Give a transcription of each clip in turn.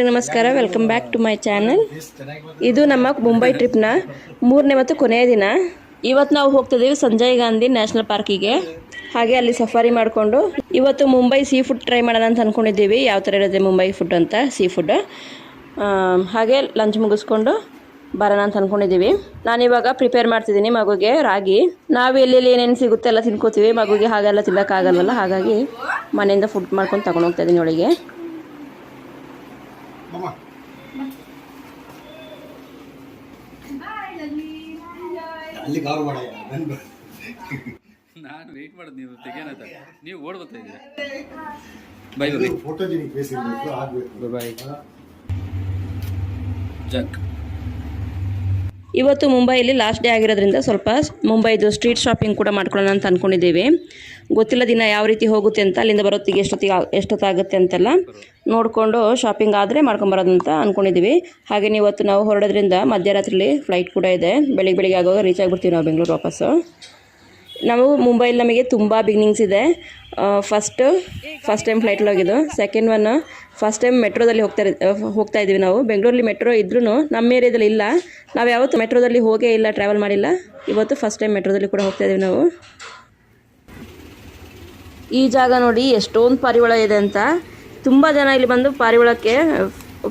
ನಮಸ್ಕಾರ, welcome back to my channel. ಇದು ನಮ್ಮ ಮುಂಬೈ ಟ್ರಿಪ್ನ 3ನೇ ಮತ್ತು ಕೊನೆಯ ದಿನ. ಇವತ್ತು ನಾವು ಹೋಗ್ತಿದ್ದೀವಿ ಸಂಜಯ್ ಗಾಂಧಿ ನ್ಯಾಷನಲ್ ಪಾರ್ಕಿಗೆ. ಹಾಗೆ ಅಲ್ಲಿ ಸಫಾರಿ ಮಾಡಿಕೊಂಡು ಇವತ್ತು ಮುಂಬೈ ಸೀ ಫುಡ್ ಟ್ರೈ ಮಾಡೋಣ ಅಂತ ಅಂದ್ಕೊಂಡಿದ್ದೀವಿ. ಯಾವ ಥರ ಇರುತ್ತೆ ಮುಂಬೈ ಫುಡ್ ಅಂತ, ಸೀ ಫುಡ್. ಹಾಗೆ ಲಂಚ್ ಮುಗಿಸ್ಕೊಂಡು ಬರೋಣ ಅಂತ ಅಂದ್ಕೊಂಡಿದ್ದೀವಿ. ನಾನಿವಾಗ ಪ್ರಿಪೇರ್ ಮಾಡ್ತಿದ್ದೀನಿ ಮಗುಗೆ ರಾಗಿ. ನಾವು ಎಲ್ಲೆಲ್ಲಿ ಏನೇನು ಸಿಗುತ್ತೆ ಎಲ್ಲ ತಿನ್ಕೋತೀವಿ. ಮಗುಗೆ ಹಾಗೆಲ್ಲ ತಿನ್ನೋಕ್ಕಾಗಲ್ವಲ್ಲ, ಹಾಗಾಗಿ ಮನೆಯಿಂದ ಫುಡ್ ಮಾಡ್ಕೊಂಡು ತಗೊಂಡು ಹೋಗ್ತಾ ಇದ್ದೀನಿ ಒಳಗೆ. ನಾನು ವೇಟ್ ಮಾಡೋದು ನೀವು ತೆಗೆಯನತ, ನೀವು ಓಡ್ಬರ್ತಾ ಇದ್ದೀರಾ. ಬೈ ಬೈ ಫೋಟೋಜೆನಿಕ್ ಫೇಸ್ ಇರಬೇಕು, ಆಗಬೇಕು. ಬೈ ಜಕ್. ಇವತ್ತು ಮುಂಬೈಲಿ ಲಾಸ್ಟ್ ಡೇ ಆಗಿರೋದ್ರಿಂದ ಸ್ವಲ್ಪ ಮುಂಬೈದು ಸ್ಟ್ರೀಟ್ ಶಾಪಿಂಗ್ ಕೂಡ ಮಾಡ್ಕೊಳ್ಳೋಣ ಅಂತ ಅಂದ್ಕೊಂಡಿದ್ದೀವಿ. ಗೊತ್ತಿಲ್ಲ ದಿನ ಯಾವ ರೀತಿ ಹೋಗುತ್ತೆ ಅಂತ, ಅಲ್ಲಿಂದ ಬರೋತ್ತಿಗೆ ಎಷ್ಟೊತ್ತಾಗುತ್ತೆ ಅಂತೆಲ್ಲ ನೋಡಿಕೊಂಡು ಶಾಪಿಂಗ್ ಆದರೆ ಮಾಡ್ಕೊಂಬರೋದಂತ ಅಂದ್ಕೊಂಡಿದ್ದೀವಿ. ಹಾಗೆ ಇವತ್ತು ನಾವು ಹೊರಡೋದ್ರಿಂದ ಮಧ್ಯರಾತ್ರಿಲಿ ಫ್ಲೈಟ್ ಕೂಡ ಇದೆ. ಬೆಳಿಗ್ಗೆ ಆಗುವಾಗ ರೀಚ್ ಆಗಿಬಿಡ್ತೀವಿ ನಾವು ಬೆಂಗಳೂರು ವಾಪಸ್ಸು. ನಾವು ಮುಂಬೈಲಿ ನಮಗೆ ತುಂಬ ಬಿಗಿನಿಂಗ್ಸ್ ಇದೆ. ಫಸ್ಟ್ ಟೈಮ್ ಫ್ಲೈಟಲ್ಲಿ ಹೋಗಿದ್ದು. ಸೆಕೆಂಡ್ ಒನ್ ಫಸ್ಟ್ ಟೈಮ್ ಮೆಟ್ರೋದಲ್ಲಿ ಹೋಗ್ತಾ ಇದ್ದೀವಿ ನಾವು. ಬೆಂಗಳೂರಲ್ಲಿ ಮೆಟ್ರೋ ಇದ್ರೂ ನಮ್ಮ ಏರಿಯಾದಲ್ಲಿ ಇಲ್ಲ. ನಾವು ಯಾವತ್ತೂ ಮೆಟ್ರೋದಲ್ಲಿ ಹೋಗೇ ಇಲ್ಲ, ಟ್ರಾವೆಲ್ ಮಾಡಿಲ್ಲ. ಇವತ್ತು ಫಸ್ಟ್ ಟೈಮ್ ಮೆಟ್ರೋದಲ್ಲಿ ಕೂಡ ಹೋಗ್ತಾ ಇದ್ದೀವಿ ನಾವು. ಈ ಜಾಗ ನೋಡಿ ಎಷ್ಟೊಂದು ಪಾರಿವಾಳ ಇದೆ ಅಂತ. ತುಂಬ ಜನ ಇಲ್ಲಿ ಬಂದು ಪಾರಿವಾಳಕ್ಕೆ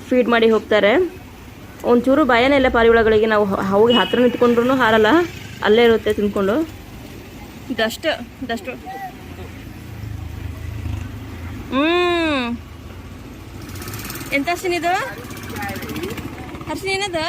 ಫೀಡ್ ಮಾಡಿ ಹೋಗ್ತಾರೆ. ಒಂಚೂರು ಭಯನೇ ಇಲ್ಲ ಪಾರಿವಾಳಗಳಿಗೆ. ನಾವು ಹೋಗಿ ಹತ್ರ ನಿಂತ್ಕೊಂಡ್ರೂ ಹಾರಲ್ಲ, ಅಲ್ಲೇ ಇರುತ್ತೆ ತಿನ್ಕೊಂಡು. ಇದಷ್ಟು ಎಂತ ಹರ್ಷಿನಿದು? ಹರ್ಷಿನಿ ಏನದು?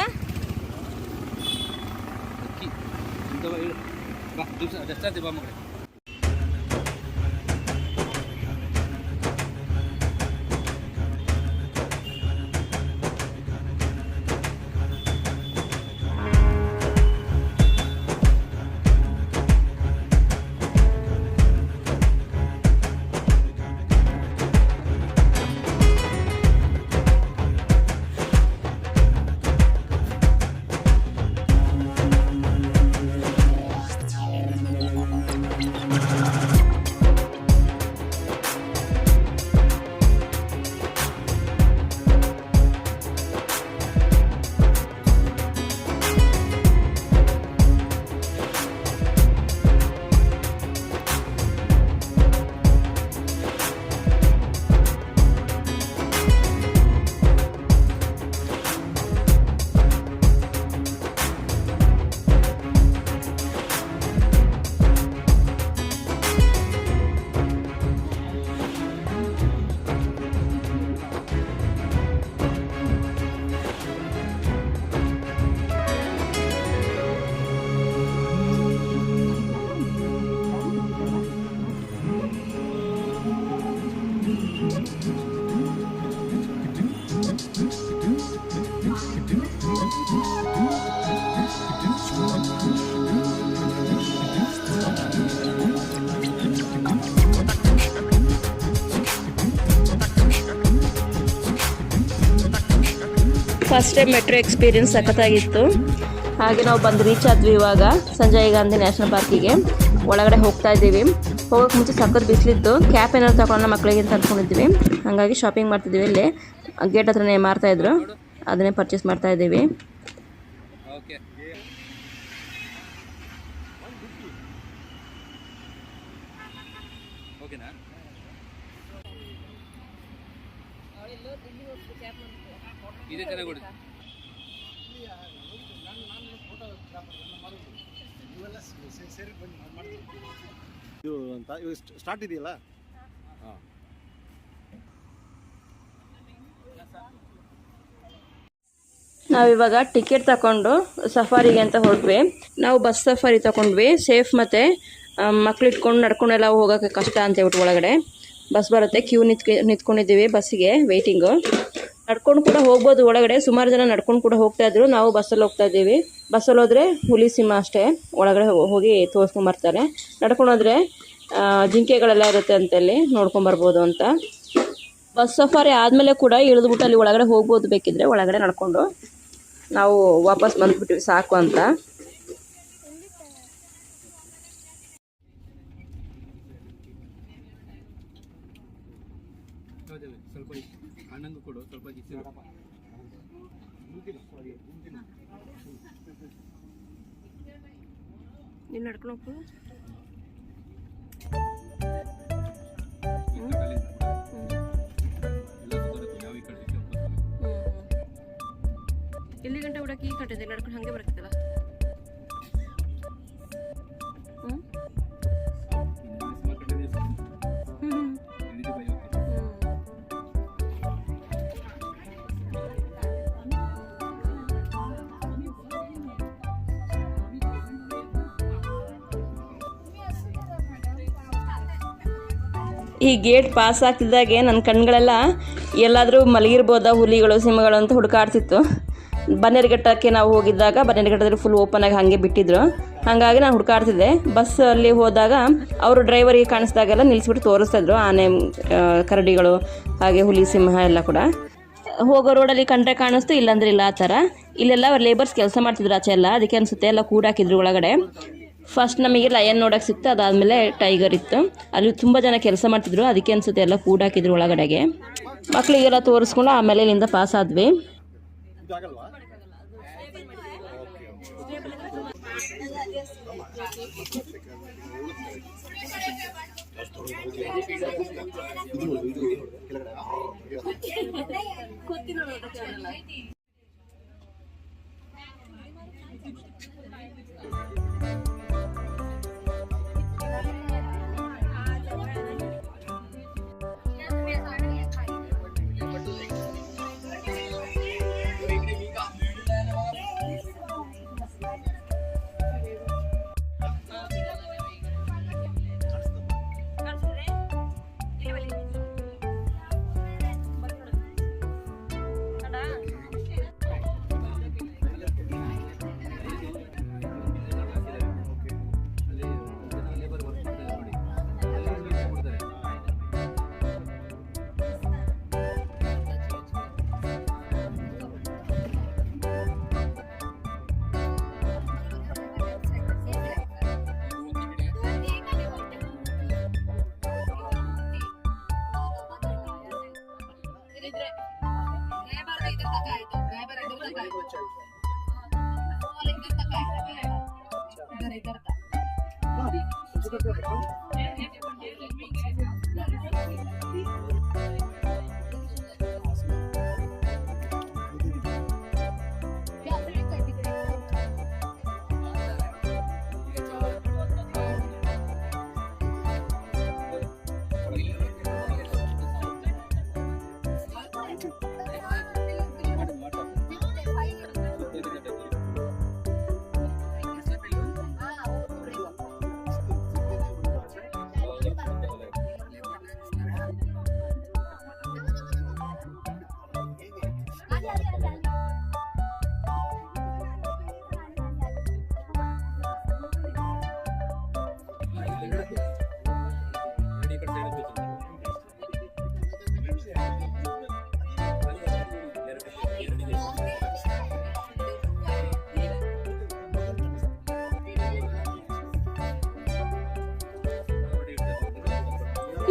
ಫಸ್ಟ್ ಟೈಮ್ ಮೆಟ್ರೋ ಎಕ್ಸ್ಪೀರಿಯನ್ಸ್ ಸಖತ್ತಾಗಿತ್ತು. ಹಾಗೆ ನಾವು ಬಂದು ರೀಚ್ ಆದ್ವಿ ಇವಾಗ ಸಂಜಯ್ ಗಾಂಧಿ ನ್ಯಾಷನಲ್ ಪಾರ್ಕಿಗೆ. ಒಳಗಡೆ ಹೋಗ್ತಾ ಇದ್ದೀವಿ. ಹೋಗೋಕ್ಕೆ ಮುಂಚೆ ಸಖತ್ ಬಿಸಿಲಿತ್ತು. ಕ್ಯಾಪ್ ಏನಾದ್ರು ತಗೊಳ್ಳೋಣ ಮಕ್ಕಳಿಗೆ ಅಂತ ಅಂದ್ಕೊಂಡಿದ್ವಿ. ಹಾಗಾಗಿ ಶಾಪಿಂಗ್ ಮಾಡ್ತಿದ್ದೀವಿ. ಇಲ್ಲಿ ಗೇಟ್ ಹತ್ರನೇ ಮಾರ್ತಾಯಿದ್ರು, ಅದನ್ನೇ ಪರ್ಚೇಸ್ ಮಾಡ್ತಾ ಇದ್ದೀವಿ. ಇದೇ ಚೆನ್ನಾಗಿ ಕೊಡಿ. ಇದು ಅಂತ ಇವಾಗ ಸ್ಟಾರ್ಟ್ ಇದೆಯಲ್ಲ. ನಾವಿವಾಗ ಟಿಕೆಟ್ ತಗೊಂಡು ಸಫಾರಿಗೆ ಅಂತ ಹೊರಟ್ವಿ. ನಾವು ಬಸ್ ಸಫಾರಿ ತಗೊಂಡ್ವಿ. ಸೇಫ್ ಮತ್ತು ಮಕ್ಳು ಇಟ್ಕೊಂಡು ನಡ್ಕೊಂಡೆಲ್ಲ ಹೋಗೋಕ್ಕೆ ಕಷ್ಟ ಅಂತ ಹೇಳ್ಬಿಟ್ಟು ಒಳಗಡೆ ಬಸ್ ಬರುತ್ತೆ. ಕ್ಯೂ ನಿಂತ್ಕೊಂಡಿದ್ದೀವಿ ಬಸ್ಸಿಗೆ, ವೆಯ್ಟಿಂಗು. ನಡ್ಕೊಂಡು ಕೂಡ ಹೋಗ್ಬೋದು ಒಳಗಡೆ. ಸುಮಾರು ಜನ ನಡ್ಕೊಂಡು ಕೂಡ ಹೋಗ್ತಾ ಇದ್ರು. ನಾವು ಬಸ್ಸಲ್ಲಿ ಹೋಗ್ತಾ ಇದ್ದೀವಿ. ಬಸ್ಸಲ್ಲಿ ಹೋದರೆ ಹುಲಿ ಸಿಂಹ ಅಷ್ಟೇ, ಒಳಗಡೆ ಹೋಗಿ ತೋರಿಸ್ಕೊಂಬರ್ತಾರೆ. ನಡ್ಕೊಂಡು ಹೋದರೆ ಜಿಂಕೆಗಳೆಲ್ಲ ಇರುತ್ತೆ ಅಂತಲ್ಲಿ ನೋಡ್ಕೊಂಬರ್ಬೋದು ಅಂತ. ಬಸ್ ಸಫಾರಿ ಆದಮೇಲೆ ಕೂಡ ಇಳಿದ್ಬಿಟ್ಟು ಅಲ್ಲಿ ಒಳಗಡೆ ಹೋಗ್ಬೋದು, ಬೇಕಿದ್ರೆ ಒಳಗಡೆ ನಡ್ಕೊಂಡು. ನಾವು ವಾಪಸ್ ಬಂದುಬಿಟ್ವಿ ಸಾಕು ಅಂತ. ಹೌದಲ್ಲ ಸ್ವಲ್ಪ ಅಣ್ಣಂಗೂ ಕೊಡು ಸ್ವಲ್ಪ ಜಿಸಿರು. ನೀನು ನಡ್ಕೊಂಡು ಹೋಗ್ತು ಎಲ್ಲಿ ಗಂಟೆ ಹುಡಕ್ಕೆ ಈ ಕಟ್ಟಿದೆ ನಡ್ಕೊಂಡು ಹಾಗೆ ಬರ್ತದಲ್ಲ. ಈ ಗೇಟ್ ಪಾಸ್ ಆಗ್ತಿದ್ದಾಗೆ ನನ್ನ ಕಣ್ಗಳೆಲ್ಲ ಎಲ್ಲಾದರೂ ಮಲಗಿರ್ಬೋದಾ ಹುಲಿಗಳು ಸಿಂಹಗಳು ಅಂತ ಹುಡುಕಾಡ್ತಿತ್ತು. ಬನ್ನೇರುಘಟ್ಟಕ್ಕೆ ನಾವು ಹೋಗಿದ್ದಾಗ ಬನ್ನೇರುಘಟ್ಟದಲ್ಲಿ ಫುಲ್ ಓಪನ್ ಆಗಿ ಹಾಗೆ ಬಿಟ್ಟಿದ್ರು, ಹಾಗಾಗಿ ನಾನು ಹುಡುಕಾಡ್ತಿದ್ದೆ. ಬಸ್ಸಲ್ಲಿ ಹೋದಾಗ ಅವರು ಡ್ರೈವರಿಗೆ ಕಾಣಿಸ್ದಾಗೆಲ್ಲ ನಿಲ್ಲಿಸ್ಬಿಟ್ಟು ತೋರಿಸ್ತಾಯಿದ್ರು ಆನೆ, ಕರಡಿಗಳು, ಹಾಗೆ ಹುಲಿ ಸಿಂಹ ಎಲ್ಲ ಕೂಡ. ಹೋಗೋ ರೋಡಲ್ಲಿ ಕಂಡ್ರೆ ಕಾಣಿಸ್ತು, ಇಲ್ಲಾಂದ್ರೆ ಇಲ್ಲ ಆ ಥರ. ಇಲ್ಲೆಲ್ಲ ಲೇಬರ್ಸ್ ಕೆಲಸ ಮಾಡ್ತಿದ್ರು ಆಚೆ ಎಲ್ಲ, ಅದಕ್ಕೆ ಅನಿಸುತ್ತೆ ಎಲ್ಲ ಕೂಡಾಕಿದ್ರು ಒಳಗಡೆ. ಫಸ್ಟ್ ನಮಗೆ ಲಯನ್ ನೋಡೋಕೆ ಸಿಕ್ತು, ಅದಾದಮೇಲೆ ಟೈಗರ್ ಇತ್ತು. ಅಲ್ಲಿ ತುಂಬ ಜನ ಕೆಲಸ ಮಾಡ್ತಿದ್ರು, ಅದಕ್ಕೆ ಅನಿಸುತ್ತೆ ಎಲ್ಲ ಕೂಡಾಕಿದ್ರು ಒಳಗಡೆಗೆ. ಮಕ್ಕಳಿಗೆಲ್ಲ ತೋರಿಸ್ಕೊಂಡು ಆಮೇಲೆ ಇಲ್ಲಿಂದ ಪಾಸ್ ಆದ್ವಿ. ಇದಾಗಲ್ವಾ?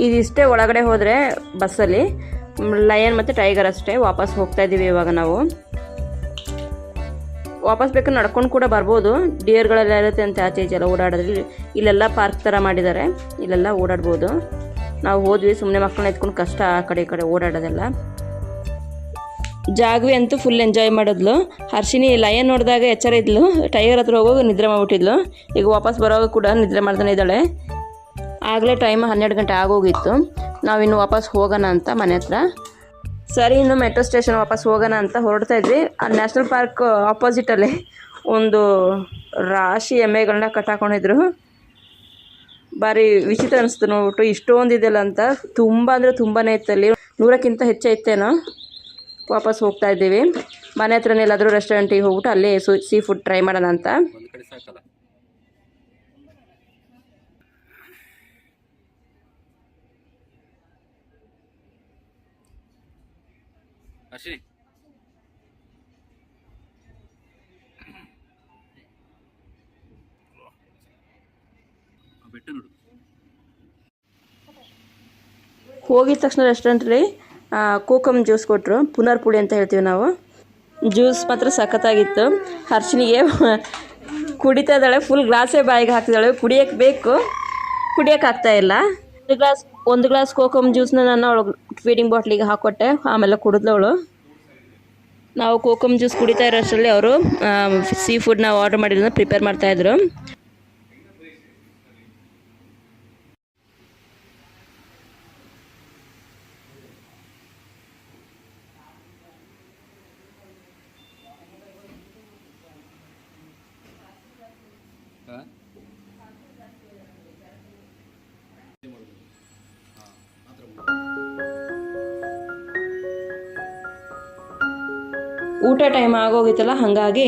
ಇದಿಷ್ಟೇ ಒಳಗಡೆ ಹೋದರೆ ಬಸ್ಸಲ್ಲಿ ಲಯನ್ ಮತ್ತು ಟೈಗರ್ ಅಷ್ಟೇ. ವಾಪಸ್ ಹೋಗ್ತಾ ಇದ್ದೀವಿ ಇವಾಗ ನಾವು. ವಾಪಸ್ ಬೇಕಾದ್ರೆ ನಡ್ಕೊಂಡು ಕೂಡ ಬರ್ಬೋದು, ಡಿಯರ್ಗಳೆಲ್ಲ ಇರುತ್ತೆ ಅಂತ ಆಚೆ ಈಚೆ ಎಲ್ಲ ಓಡಾಡೋದ್ರಲ್ಲಿ. ಇಲ್ಲೆಲ್ಲ ಪಾರ್ಕ್ ಥರ ಮಾಡಿದ್ದಾರೆ, ಇಲ್ಲೆಲ್ಲ ಓಡಾಡ್ಬೋದು. ನಾವು ಹೋದ್ವಿ, ಸುಮ್ಮನೆ ಮಕ್ಕಳನ್ನ ಎತ್ಕೊಂಡು ಕಷ್ಟ ಆ ಕಡೆ ಈ ಕಡೆ ಓಡಾಡೋದೆಲ್ಲ. ಜಾಗ್ವಿ ಅಂತೂ ಫುಲ್ ಎಂಜಾಯ್ ಮಾಡಿದ್ಲು. ಹರ್ಷಿನಿ ಲಯನ್ ನೋಡಿದಾಗ ಎಚ್ಚರ ಇದ್ಲು, ಟೈಗರ್ ಹತ್ರ ಹೋಗೋಗಿ ನಿದ್ರೆ ಮಾಡಿಬಿಟ್ಟಿದ್ಲು. ಈಗ ವಾಪಸ್ ಬರೋವಾಗ ಕೂಡ ನಿದ್ರೆ ಮಾಡ್ತಾನೆ ಇದ್ದಾಳೆ. ಆಗಲೇ ಟೈಮ್ 12 ಗಂಟೆ ಆಗೋಗಿತ್ತು. ನಾವಿನ್ನು ವಾಪಸ್ ಹೋಗೋಣ ಅಂತ ಮನೆ ಹತ್ರ. ಸರಿ, ಇನ್ನು ಮೆಟ್ರೋ ಸ್ಟೇಷನ್ ವಾಪಸ್ ಹೋಗೋಣ ಅಂತ ಹೊರಡ್ತಾ ಇದ್ವಿ. ಆ ನ್ಯಾಷನಲ್ ಪಾರ್ಕ್ ಆಪೋಸಿಟಲ್ಲಿ ಒಂದು ರಾಶಿ ಎಮ್ಮೆಗಳನ್ನ ಕಟ್ಟಾಕೊಂಡಿದ್ರು. ಭಾರಿ ವಿಚಿತ್ರ ಅನಿಸ್ತು ನೋಡ್ಬಿಟ್ಟು, ಇಷ್ಟೊಂದಿದೆಯಲ್ಲ ಅಂತ. ತುಂಬ ಅಂದರೆ ತುಂಬಾ ಇತ್ತಲ್ಲಿ, 100ಕ್ಕಿಂತ ಹೆಚ್ಚೈತೇನೋ. ವಾಪಸ್ ಹೋಗ್ತಾ ಇದ್ದೀವಿ. ಮನೆ ಹತ್ರನೇ ಎಲ್ಲಾದರೂ ರೆಸ್ಟೋರೆಂಟಿಗೆ ಹೋಗ್ಬಿಟ್ಟು ಅಲ್ಲೇ ಸೀ ಫುಡ್ ಟ್ರೈ ಮಾಡೋಣ ಅಂತ. ಹೋಗಿದ ತಕ್ಷಣ ರೆಸ್ಟೋರೆಂಟಲ್ಲಿ ಕೋಕಮ್ ಜ್ಯೂಸ್ ಕೊಟ್ಟರು, ಪುನರ್ ಪುಳಿ ಅಂತ ಹೇಳ್ತೀವಿ ನಾವು. ಜ್ಯೂಸ್ ಮಾತ್ರ ಸಖತ್ತಾಗಿತ್ತು. ಹರ್ಷಿನಿಗೆ ಕುಡಿತಾ ಇದ್ದಾಳೆ, ಫುಲ್ ಗ್ಲಾಸೇ ಬಾಯಿಗೆ ಹಾಕ್ತಿದ್ದಾಳೆ. ಕುಡಿಯೋಕ್ಕೆ ಬೇಕು, ಕುಡಿಯೋಕೆ ಆಗ್ತಾ ಇಲ್ಲ. ಒಂದು ಗ್ಲಾಸ್ ಕೋಕಮ್ ಜ್ಯೂಸ್ನ ನಾನು ಅವಳು ಫೀಡಿಂಗ್ ಬಾಟ್ಲಿಗೆ ಹಾಕ್ಕೊಟ್ಟೆ, ಆಮೇಲೆ ಕುಡಿದ್ಲವಳು. ನಾವು ಕೋಕಮ್ ಜ್ಯೂಸ್ ಕುಡಿತಾ ಇರೋಷ್ಟರಲ್ಲಿ ಅವರು ಸೀ ಫುಡ್ ನಾವು ಆರ್ಡರ್ ಮಾಡಿರೋದನ್ನ ಪ್ರಿಪೇರ್ ಮಾಡ್ತಾಯಿದ್ರು. ಊಟ ಟೈಮ್ ಆಗೋಗಿತ್ತಲ್ಲ, ಹಾಗಾಗಿ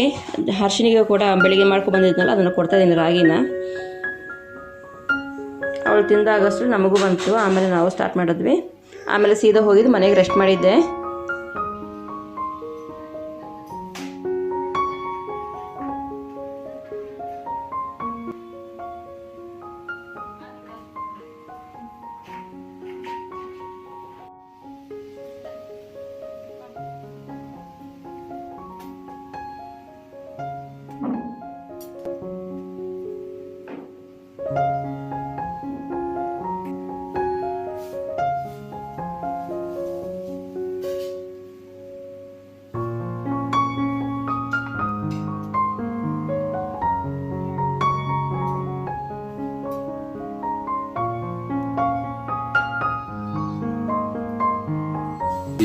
ಹರ್ಷಿನಿಗೆ ಕೂಡ ಬೆಳಿಗ್ಗೆ ಮಾಡ್ಕೊಬಂದಿದ್ನಲ್ಲ ಅದನ್ನು ಕೊಡ್ತಾಯಿದ್ದೀನಿ ರಾಗಿನ. ಅವಳು ತಿಂದಾಗಷ್ಟು ನಮಗೂ ಬಂತು. ಆಮೇಲೆ ನಾವು ಸ್ಟಾರ್ಟ್ ಮಾಡಿದ್ವಿ. ಆಮೇಲೆ ಸೀದಾ ಹೋಗಿದ್ದು ಮನೆಗೆ ರೆಸ್ಟ್ ಮಾಡಿದ್ದೆ.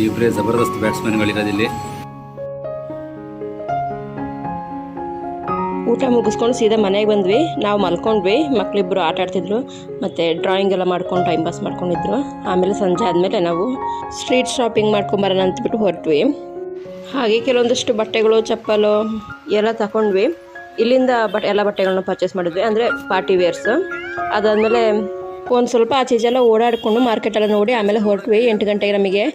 ಇಬ್ಬರೇ ಜಬರ್ದಸ್ತ್ ಬ್ಯಾಟ್ಸ್ಮನ್ಗಳಿರೋದಿಲ್ಲಿ. ಊಟ ಮುಗಿಸ್ಕೊಂಡು ಸೀದಾ ಮನೆಗೆ ಬಂದ್ವಿ. ನಾವು ಮಲ್ಕೊಂಡ್ವಿ, ಮಕ್ಕಳಿಬ್ಬರು ಆಟ ಆಡ್ತಿದ್ರು, ಮತ್ತು ಡ್ರಾಯಿಂಗ್ ಎಲ್ಲ ಮಾಡ್ಕೊಂಡು ಟೈಮ್ ಪಾಸ್ ಮಾಡ್ಕೊಂಡಿದ್ರು. ಆಮೇಲೆ ಸಂಜೆ ಆದಮೇಲೆ ನಾವು ಸ್ಟ್ರೀಟ್ ಶಾಪಿಂಗ್ ಮಾಡ್ಕೊಂಬರೋಣ ಅಂತಬಿಟ್ಟು ಹೊರಟ್ವಿ. ಹಾಗೆ ಕೆಲವೊಂದಷ್ಟು ಬಟ್ಟೆಗಳು, ಚಪ್ಪಲು ಎಲ್ಲ ತಗೊಂಡ್ವಿ. ಇಲ್ಲಿಂದ ಎಲ್ಲ ಬಟ್ಟೆಗಳನ್ನ ಪರ್ಚೇಸ್ ಮಾಡಿದ್ವಿ, ಅಂದರೆ ಪಾರ್ಟಿ ವೇರ್ಸ್. ಅದಾದಮೇಲೆ ಒಂದು ಸ್ವಲ್ಪ ಆಚೆಲ್ಲ ಓಡಾಡಿಕೊಂಡು ಮಾರ್ಕೆಟೆಲ್ಲ ನೋಡಿ ಆಮೇಲೆ ಹೊರಟ್ವಿ. 8 ಗಂಟೆಗೆ ನಮಗೆ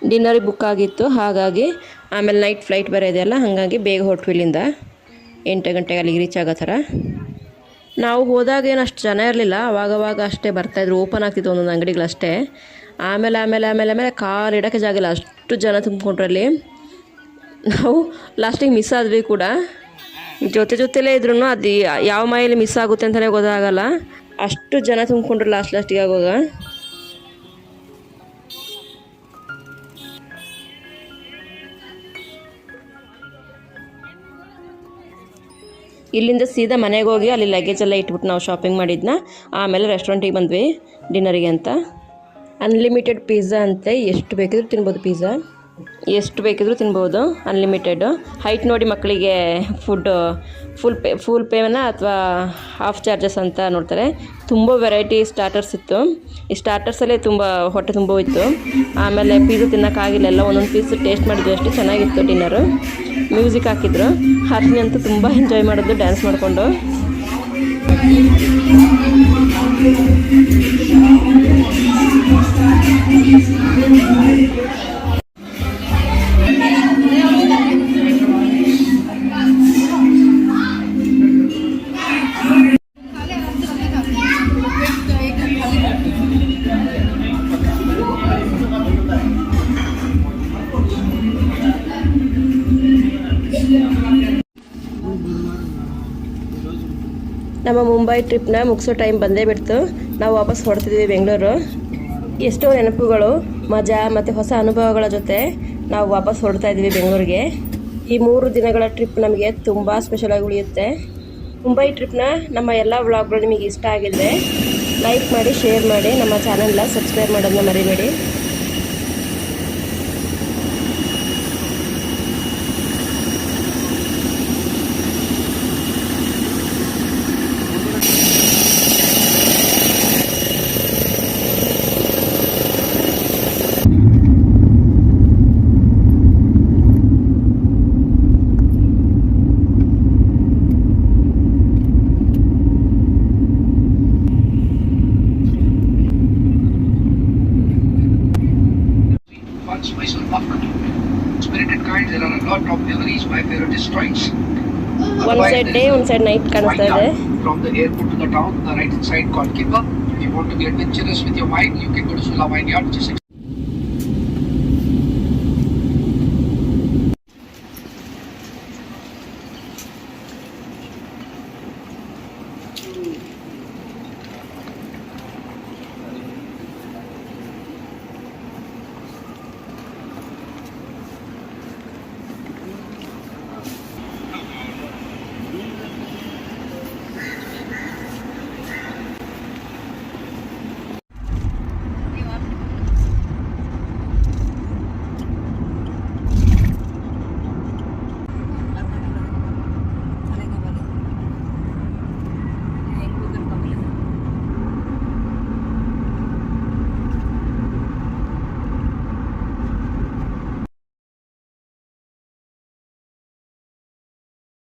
ಡಿನ್ನರಿಗೆ ಬುಕ್ ಆಗಿತ್ತು, ಹಾಗಾಗಿ ಆಮೇಲೆ ನೈಟ್ ಫ್ಲೈಟ್ ಬೇರೆ ಇದೆಯಲ್ಲ, ಹಾಗಾಗಿ ಬೇಗ ಹೊರಟ್ವಿ ಇಲ್ಲಿಂದ. 8 ಗಂಟೆಗೆ ಅಲ್ಲಿಗೆ ರೀಚ್ ಆಗೋ ಥರ. ನಾವು ಹೋದಾಗ ಏನು ಅಷ್ಟು ಜನ ಇರಲಿಲ್ಲ, ಅವಾಗವಾಗ ಅಷ್ಟೇ ಬರ್ತಾಯಿದ್ರು, ಓಪನ್ ಆಗ್ತಿತ್ತು ಒಂದೊಂದು ಅಂಗಡಿಗಳಷ್ಟೇ. ಆಮೇಲೆ ಕಾಲು ಇಡೋಕ್ಕೆ ಜಾಗ ಇಲ್ಲ, ಅಷ್ಟು ಜನ ತುಂಬಿಕೊಂಡ್ರಲ್ಲಿ. ನಾವು ಲಾಸ್ಟಿಗೆ ಮಿಸ್ ಆದ್ವಿ ಕೂಡ. ಜೊತೆಲೇ ಇದ್ರೂ ಅದು ಯಾವ ಮೈಲಿ ಮಿಸ್ ಆಗುತ್ತೆ ಅಂತಲೇ ಗೊತ್ತಾಗಲ್ಲ, ಅಷ್ಟು ಜನ ತುಂಬಿಕೊಂಡ್ರು ಲಾಸ್ಟಿಗೆ ಆಗುವಾಗ. ಇಲ್ಲಿಂದ ಸೀದಾ ಮನೆಗೆ ಹೋಗಿ ಅಲ್ಲಿ ಲಗೇಜ್ ಎಲ್ಲ ಇಟ್ಬಿಟ್ಟು ನಾವು ಶಾಪಿಂಗ್ ಮಾಡಿದ್ನ. ಆಮೇಲೆ ರೆಸ್ಟೋರೆಂಟಿಗೆ ಬಂದ್ವಿ ಡಿನ್ನರಿಗೆ ಅಂತ. ಅನ್ಲಿಮಿಟೆಡ್ ಪಿಜ್ಜಾ ಅಂತೆ, ಎಷ್ಟು ಬೇಕಿದ್ರು ತಿನ್ಬೋದು. ಪಿಜ್ಜಾ ಎಷ್ಟು ಬೇಕಿದ್ರು ತಿನ್ಬೋದು, ಅನ್ಲಿಮಿಟೆಡ್. ಹೈಟ್ ನೋಡಿ ಮಕ್ಕಳಿಗೆ ಫುಲ್ ಪೇನ ಅಥವಾ ಹಾಫ್ ಚಾರ್ಜಸ್ ಅಂತ ನೋಡ್ತಾರೆ. ತುಂಬ ವೆರೈಟಿ ಸ್ಟಾರ್ಟರ್ಸ್ ಇತ್ತು. ಈ ಸ್ಟಾರ್ಟರ್ಸಲ್ಲೇ ತುಂಬ ಹೊಟ್ಟೆ ತುಂಬ ಹೋಯಿತು. ಆಮೇಲೆ ಪಿಜ್ಜಾ ತಿನ್ನೋಕ್ಕಾಗಿಲ್ಲ, ಎಲ್ಲ ಒಂದೊಂದು ಪೀಸ್ ಟೇಸ್ಟ್ ಮಾಡಿದ್ವಿ ಅಷ್ಟೇ. ಚೆನ್ನಾಗಿತ್ತು ಡಿನ್ನರು. ಮ್ಯೂಸಿಕ್ ಹಾಕಿದ್ರು. ಹರ್ಷಿನಿ ಅಂತೂ ತುಂಬ ಎಂಜಾಯ್ ಮಾಡಿದ್ದು ಡ್ಯಾನ್ಸ್ ಮಾಡಿಕೊಂಡು. ನಮ್ಮ ಮುಂಬೈ ಟ್ರಿಪ್ನ ಮುಗಿಸೋ ಟೈಮ್ ಬಂದೇ ಬಿಡ್ತು. ನಾವು ವಾಪಸ್ ಹೊರಡ್ತಿದ್ವಿ ಬೆಂಗಳೂರು. ಎಷ್ಟೋ ನೆನಪುಗಳು, ಮಜಾ ಮತ್ತು ಹೊಸ ಅನುಭವಗಳ ಜೊತೆ ನಾವು ವಾಪಸ್ ಹೊರಡ್ತಾ ಇದ್ವಿ ಬೆಂಗಳೂರಿಗೆ. ಈ 3 ದಿನಗಳ ಟ್ರಿಪ್ ನಮಗೆ ತುಂಬ ಸ್ಪೆಷಲಾಗಿ ಉಳಿಯುತ್ತೆ. ಮುಂಬೈ ಟ್ರಿಪ್ನ ನಮ್ಮ ಎಲ್ಲ ವ್ಲಾಗ್ಗಳು ನಿಮಗೆ ಇಷ್ಟ ಆಗಿದ್ದರೆ ಲೈಕ್ ಮಾಡಿ, ಶೇರ್ ಮಾಡಿ, ನಮ್ಮ ಚಾನಲ್ನ ಸಬ್ಸ್ಕ್ರೈಬ್ ಮಾಡೋದನ್ನ ಮರಿಬೇಡಿ. One side day, one side night ಕಾಣಿಸ್ತಾ ಇದೆ. From the airport to the town, the right side called Kimba. If you want to be adventurous with your mind, you can go to Sula Vineyard, which is